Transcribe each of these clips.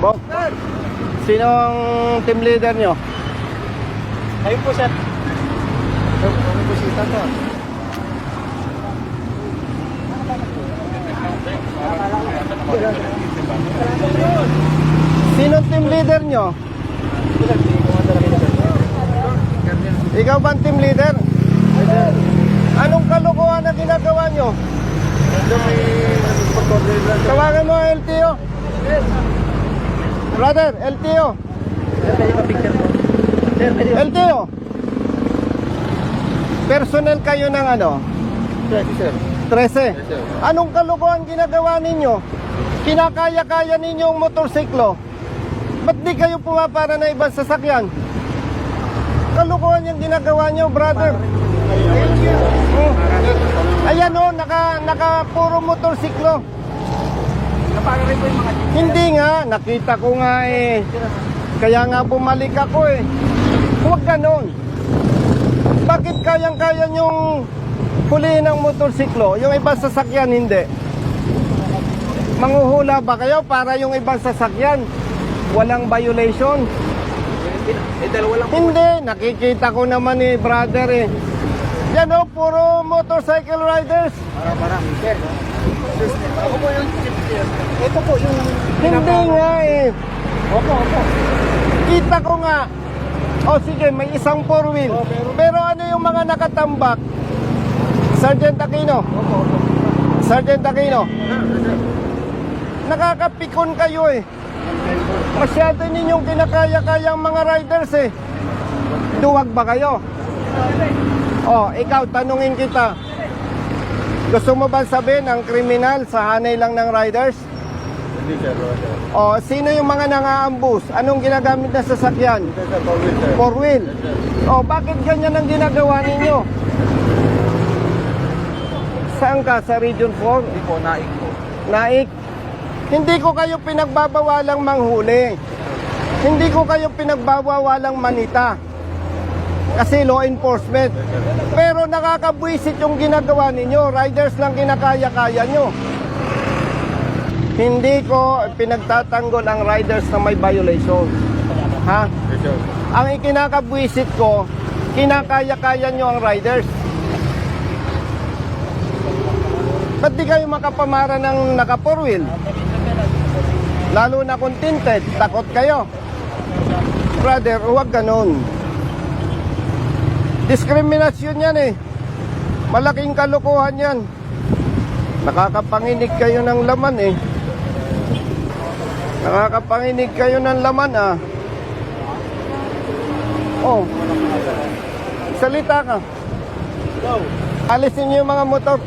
Bok, sino ang team leader nyo? Ayun po, sir. Kami po sita to. Sino ang team leader nyo? Ikaw ba ang team leader? Anong kalokohan na ginagawa nyo? Tawagan mo ang LTO. Brother, LTO. LTO. Personnel kayo ng ano? 13. Anong kalokohan ginagawa ninyo? Kinakaya-kaya ninyong motorsiklo. Ba't di kayo pumapara na ibang sasakyan? Kalokohan yung ginagawa nyo, brother. Ayan o, naka puro motorsiklo. Hindi nga, nakita ko nga eh. Kaya nga bumalik ako eh. Huwag ganon. Bakit kayang-kaya nyong hulihin ang motorsiklo? Yung ibang sasakyan hindi. Manghuhula ba kayo para yung ibang sasakyan walang violation? Hindi, nakikita ko naman eh, brother eh. Yan o, puro motorcycle riders. Sir. Ako po yung chief, sir. Ito po yung... Hindi nga eh. Opo. Kita ko nga. O sige, may isang four wheel. Pero ano yung mga nakatambak? Sergeant Aquino. Sergeant Aquino. Nakakapikon kayo eh. Masyado ninyong kinakaya-kaya ang mga riders eh. Duwag ba kayo? O, ikaw, tanungin kita. Gusto mo ba sabihin ang kriminal sa hanay lang ng riders? Hindi, sir. O, sino yung mga nang-aambus? Anong ginagamit na sasakyan? Four wheel. O, bakit ganyan ang ginagawa ninyo? Saan ka? Sa Region 4? Hindi po, naik po. Naik? Hindi ko kayo pinagbabawalang manghuli. Hindi ko kayo pinagbabawalang manita. Kasi law enforcement. Pero nakakabwisit yung ginagawa ninyo. Riders lang kinakaya-kaya nyo. Hindi ko pinagtatanggol ang riders na may violation. Ha? Ang ikinakabwisit ko, kinakaya-kaya nyo ang riders. Ba't di kayo makapamara ng naka four wheel? Lalo na kung tinted, takot kayo. Brother, huwag ganon. Diskriminasyon yan eh. Malaking kalokohan yan. Nakakapanginig kayo ng laman eh. Nakakapanginig kayo ng laman ah. Oh. Salita ka. Alisin niyo yung mga motor.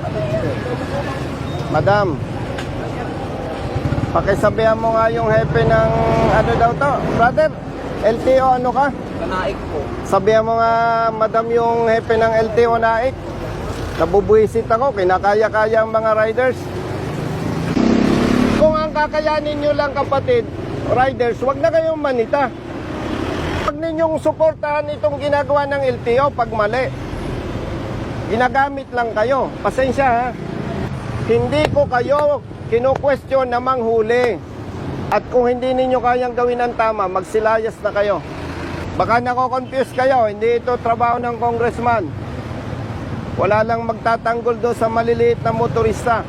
Madam, pakisabihan mo nga yung hepe ng ano daw to. Brother, LTO ano ka? Naik po. Sabihan mo nga, madam, yung hepe ng LTO Naik. Nabubuisit ako, kinakaya-kaya ang mga riders. Kung ang kakayanin nyo lang, kapatid, riders, wag na kayong manita. Huwag ninyong suportahan itong ginagawa ng LTO pag mali. Ginagamit lang kayo. Pasensya ha. Hindi ko kayo kinu-question na manghuli. At kung hindi ninyo kayang gawin ang tama, magsilayas na kayo. Baka nako-confuse kayo, hindi ito trabaho ng congressman. Wala lang magtatanggol doon sa maliliit na motorista.